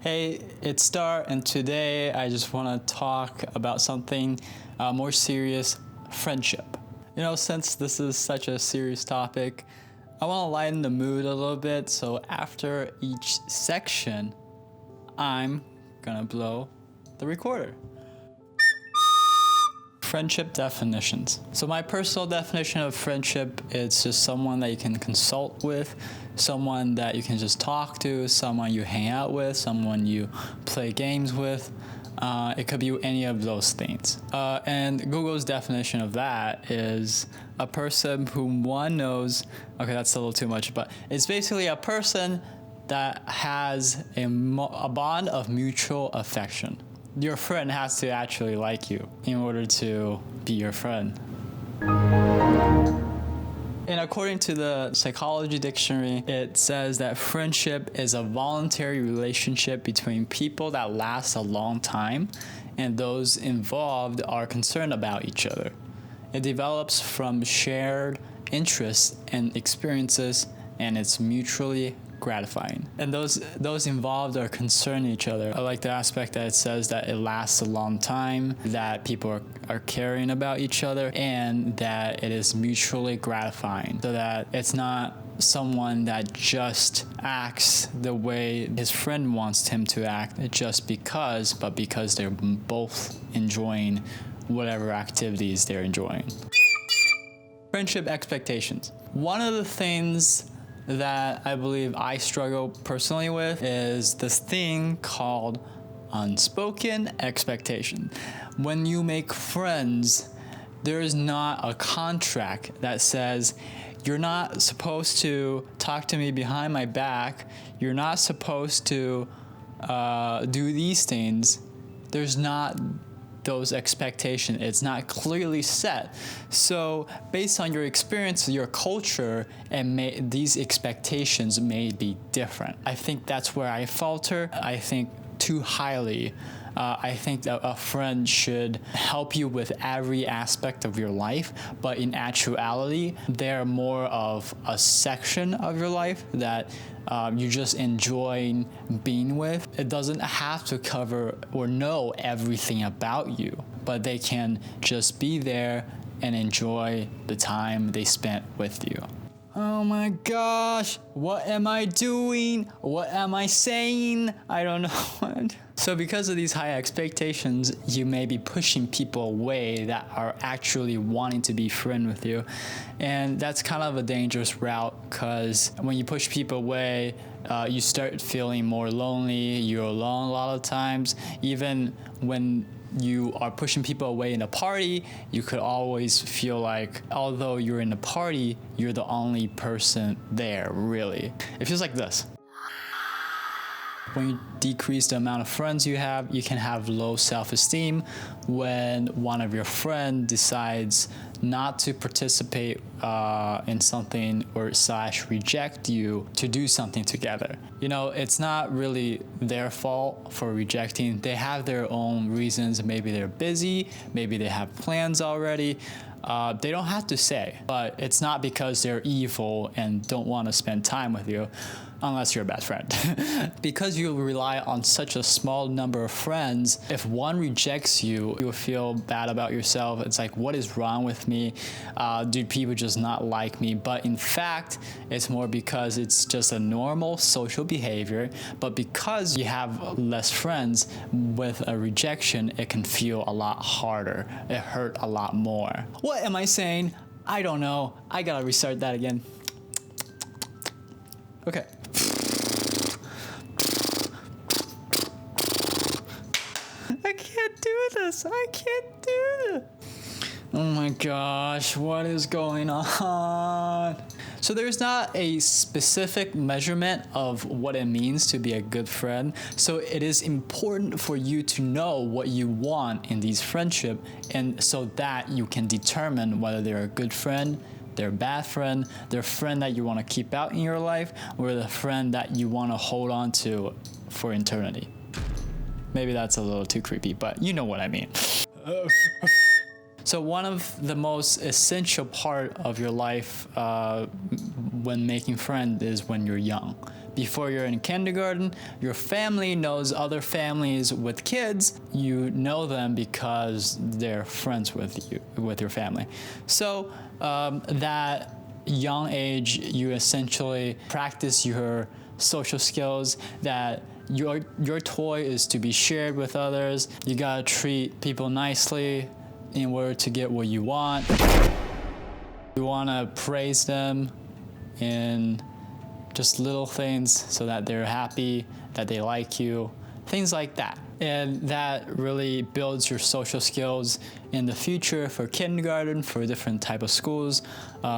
Hey, it's Star, and today I just want to talk about something more serious, friendship. Since this is such a serious topic, I want to lighten the mood a little bit, so after each section, I'm gonna blow the recorder. Friendship definitions. So my personal definition of friendship is just someone that you can consult with, someone that you can just talk to, someone you hang out with, someone you play games with. It could be any of those things. And Google's definition of that is a person whom one knows. Okay, that's a little too much, but it's basically a person that has a bond of mutual affection. Your friend has to actually like you in order to be your friend. And according to the psychology dictionary, it says that friendship is a voluntary relationship between people that lasts a long time, and those involved are concerned about each other. It develops from shared interests and experiences, and it's mutually gratifying. And those involved are concerned each other. I like the aspect that it says that it lasts a long time, that people are caring about each other, and that it is mutually gratifying, so that it's not someone that just acts the way his friend wants him to act just because, but because they're both enjoying whatever activities they're enjoying. Friendship expectations. One of the things that I believe I struggle personally with is this thing called unspoken expectation. When you make friends, there is not a contract that says you're not supposed to talk to me behind my back, you're not supposed to do these things. There's not those expectations. It's not clearly set. So based on your experience, your culture, and these expectations may be different. I think that's where I falter. I think too highly. I think that a friend should help you with every aspect of your life, but in actuality, they're more of a section of your life that you just enjoy being with. It doesn't have to cover or know everything about you, but they can just be there and enjoy the time they spent with you. Oh my gosh, what am I doing? What am I saying? I don't know. So because of these high expectations, you may be pushing people away that are actually wanting to be friends with you. And that's kind of a dangerous route, because when you push people away, you start feeling more lonely. You're alone a lot of times. Even when you are pushing people away in a party, you could always feel like, although you're in a party, you're the only person there, really. It feels like this. When you decrease the amount of friends you have, you can have low self-esteem when one of your friends decides not to participate in something or / reject you to do something together. It's not really their fault for rejecting. They have their own reasons. Maybe they're busy, maybe they have plans already. They don't have to say, but it's not because they're evil and don't want to spend time with you, unless you're a bad friend. Because you rely on such a small number of friends, if one rejects you, you'll feel bad about yourself. It's like, what is wrong with me? Do people just not like me? But in fact, it's more because it's just a normal social behavior. But because you have less friends, with a rejection, it can feel a lot harder. It hurt a lot more. What am I saying? I don't know. I gotta restart that again. Okay. I can't do this. I can't do it. Oh my gosh, what is going on? So there's not a specific measurement of what it means to be a good friend. So it is important for you to know what you want in these friendships, and so that you can determine whether they're a good friend, they're a bad friend, they're a friend that you want to keep out in your life, or the friend that you want to hold on to for eternity. Maybe that's a little too creepy, but you know what I mean. So one of the most essential part of your life when making friends is when you're young. before you're in kindergarten, your family knows other families with kids. You know them because they're friends with you, with your family. So that young age, you essentially practice your social skills, that your toy is to be shared with others. You gotta treat people nicely in order to get what you want. You wanna praise them in just little things so that they're happy, that they like you, things like that. And that really builds your social skills in the future for kindergarten, for different type of schools,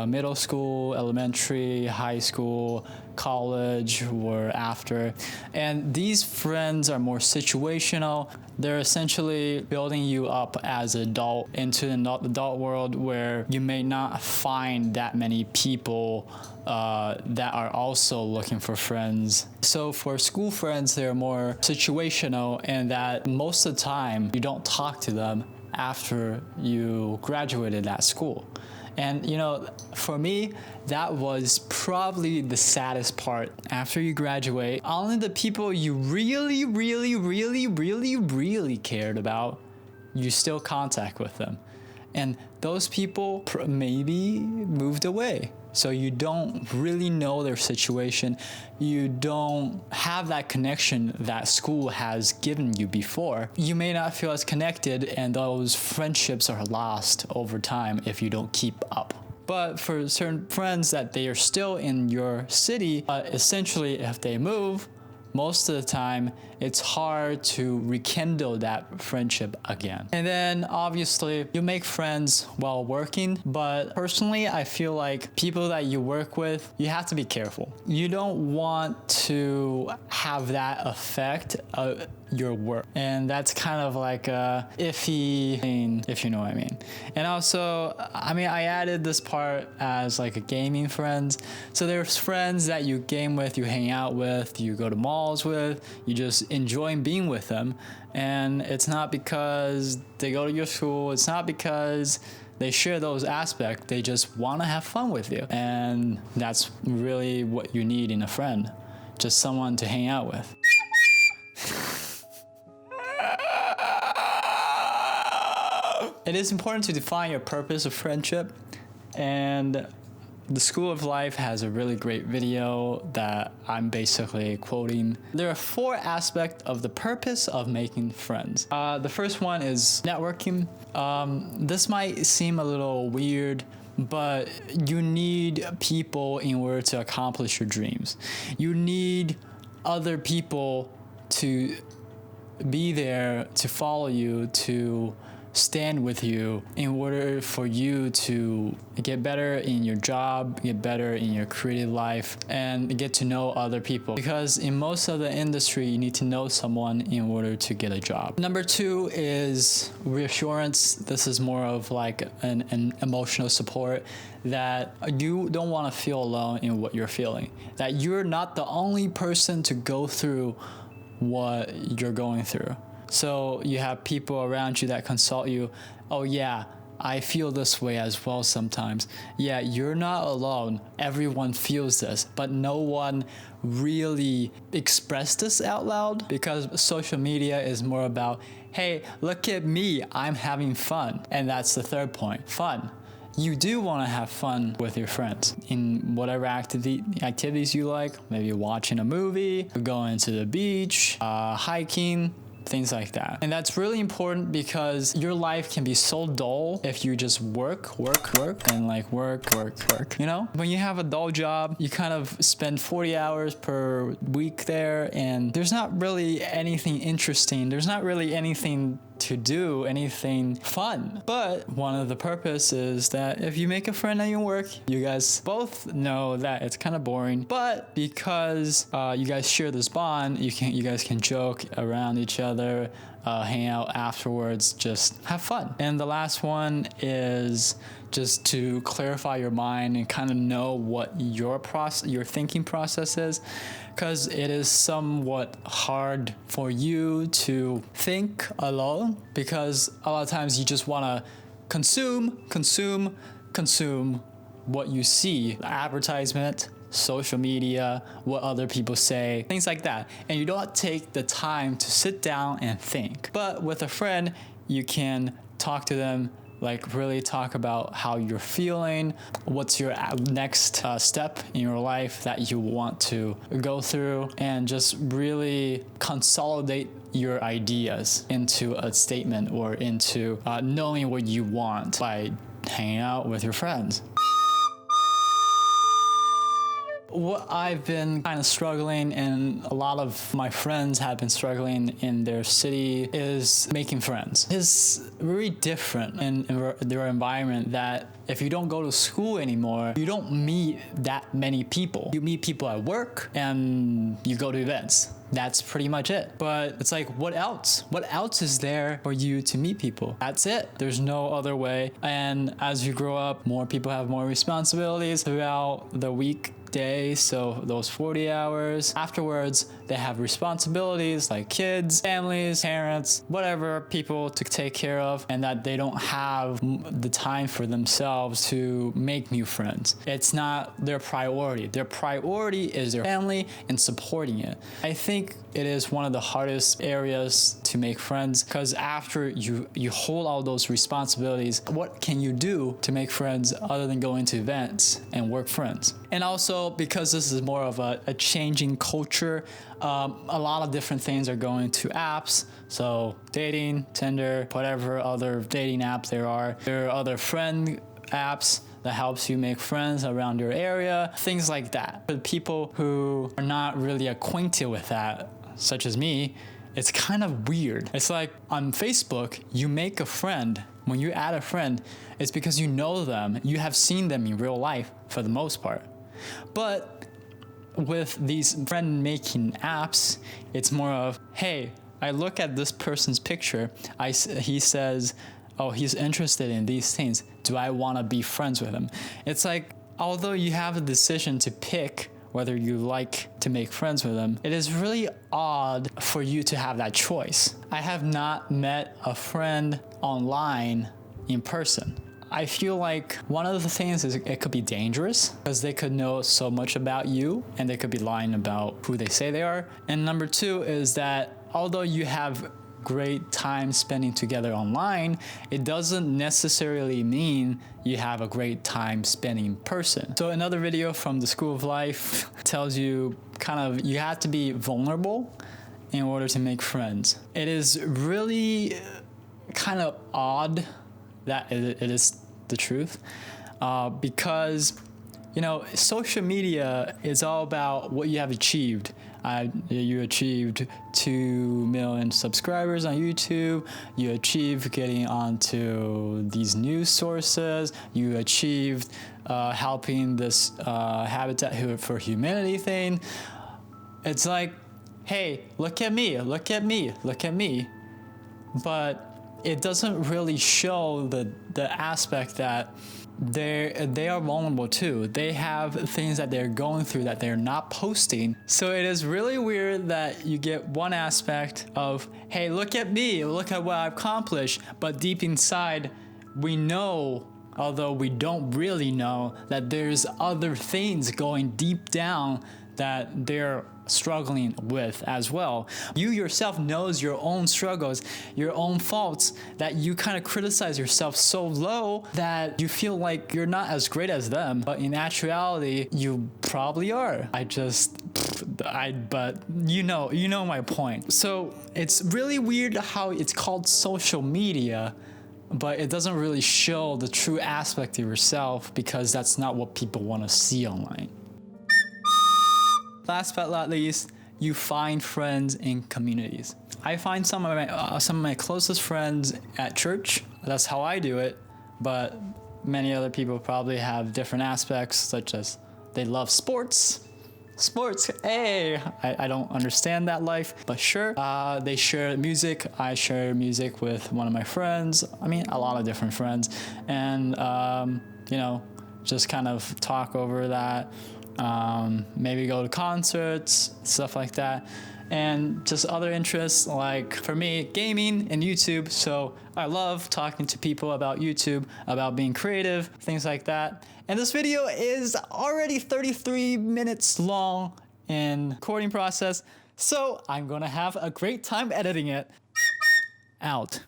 middle school, elementary, high school, college, or after. And these friends are more situational. They're essentially building you up as an adult into the adult world, where you may not find that many people that are also looking for friends. So for school friends, they're more situational, and that most of the time you don't talk to them after you graduated that school. And for me, that was probably the saddest part. After you graduate, only the people you really, really, really, really, really cared about, you still contact with them. And those people maybe moved away. So you don't really know their situation. You don't have that connection that school has given you before. You may not feel as connected, and those friendships are lost over time if you don't keep up. But for certain friends that they are still in your city, essentially if they move, most of the time it's hard to rekindle that friendship again. And then obviously you make friends while working, but personally I feel like people that you work with, you have to be careful. You don't want to have that affect your work, and that's kind of like a iffy thing, if you know what I mean. And also, I added this part as like a gaming friends. So there's friends that you game with, you hang out with, you go to malls with, you just enjoy being with them. And it's not because they go to your school, it's not because they share those aspects, they just want to have fun with you. And that's really what you need in a friend, just someone to hang out with. It is important to define your purpose of friendship, and the School of Life has a really great video that I'm basically quoting. There are 4 aspects of the purpose of making friends. The first one is networking. This might seem a little weird, but you need people in order to accomplish your dreams. You need other people to be there, to follow you, to stand with you in order for you to get better in your job, get better in your creative life, and get to know other people. Because in most of the industry, you need to know someone in order to get a job. Number 2 is reassurance. This is more of like an emotional support, that you don't want to feel alone in what you're feeling, that you're not the only person to go through what you're going through. So you have people around you that consult you. Oh yeah, I feel this way as well sometimes. Yeah, you're not alone. Everyone feels this, but no one really expressed this out loud, because social media is more about, hey, look at me, I'm having fun. And that's the third point, fun. You do want to have fun with your friends in whatever activities you like, maybe watching a movie, going to the beach, hiking, things like that. And that's really important, because your life can be so dull if you just work, and like work. When you have a dull job, you kind of spend 40 hours per week there, and there's not really anything interesting. There's not really anything to do, anything fun. But one of the purpose is that if you make a friend at your work, you guys both know that it's kind of boring, but because you guys share this bond, you guys can joke around each other, hang out afterwards, just have fun. And the last one is just to clarify your mind and kind of know what your thinking process is, because it is somewhat hard for you to think alone, because a lot of times you just want to consume what you see, the advertisement, social media, what other people say, things like that. And you don't take the time to sit down and think. But with a friend, you can talk to them, like really talk about how you're feeling, what's your next step in your life that you want to go through, and just really consolidate your ideas into a statement or into knowing what you want by hanging out with your friends. What I've been kind of struggling, and a lot of my friends have been struggling in their city, is making friends. It's very different in their environment that if you don't go to school anymore, you don't meet that many people. You meet people at work and you go to events. That's pretty much it. But it's like, what else? What else is there for you to meet people? That's it. There's no other way. And as you grow up, more people have more responsibilities throughout the weekday. So those 40 hours afterwards, they have responsibilities like kids, families, parents, whatever, people to take care of, and that they don't have the time for themselves to make new friends. It's not their priority. Their priority is their family and supporting it. I think it is one of the hardest areas to make friends, because after you hold all those responsibilities, what can you do to make friends other than going to events and work friends? And also, because this is more of a changing culture, a lot of different things are going to apps. So dating, Tinder, whatever other dating apps there are. There are other friend apps that helps you make friends around your area, things like that. But people who are not really acquainted with that, such as me, it's kind of weird. It's like on Facebook, you make a friend. When you add a friend, it's because you know them. You have seen them in real life for the most part. But with these friend-making apps, it's more of, hey, I look at this person's picture. He says, oh, he's interested in these things. Do I want to be friends with him? It's like, although you have a decision to pick whether you like to make friends with them, it is really odd for you to have that choice. I have not met a friend online in person. I feel like one of the things is it could be dangerous because they could know so much about you and they could be lying about who they say they are. And number two is that although you have great time spending together online, it doesn't necessarily mean you have a great time spending in person. So another video from the School of Life tells you you have to be vulnerable in order to make friends. It is really kind of odd that it is the truth, because social media is all about what you have achieved. You achieved 2 million subscribers on YouTube. You achieved getting onto these news sources. You achieved helping this Habitat for Humanity thing. It's like, hey, look at me, look at me, look at me. But it doesn't really show the aspect that they are vulnerable too. They have things that they're going through that they're not posting. So it is really weird that you get one aspect of, hey, look at me, look at what I've accomplished. But deep inside, we know, although we don't really know, that there's other things going deep down that they're struggling with as well. You yourself knows your own struggles, your own faults, that you kind of criticize yourself so low that you feel like you're not as great as them, but in actuality you probably are. But you know my point. So it's really weird how it's called social media, but it doesn't really show the true aspect of yourself, because that's not what people want to see online. Last but not least, you find friends in communities. I find some of my closest friends at church. That's how I do it. But many other people probably have different aspects, such as they love sports. Sports, hey, I don't understand that life, but sure. They share music. I share music with one of my friends. I mean, a lot of different friends, and just kind of talk over that. Maybe go to concerts, stuff like that. and just other interests, like for me, gaming and YouTube. So I love talking to people about YouTube, about being creative, things like that. And this video is already 33 minutes long in recording process, so I'm gonna have a great time editing it. Out.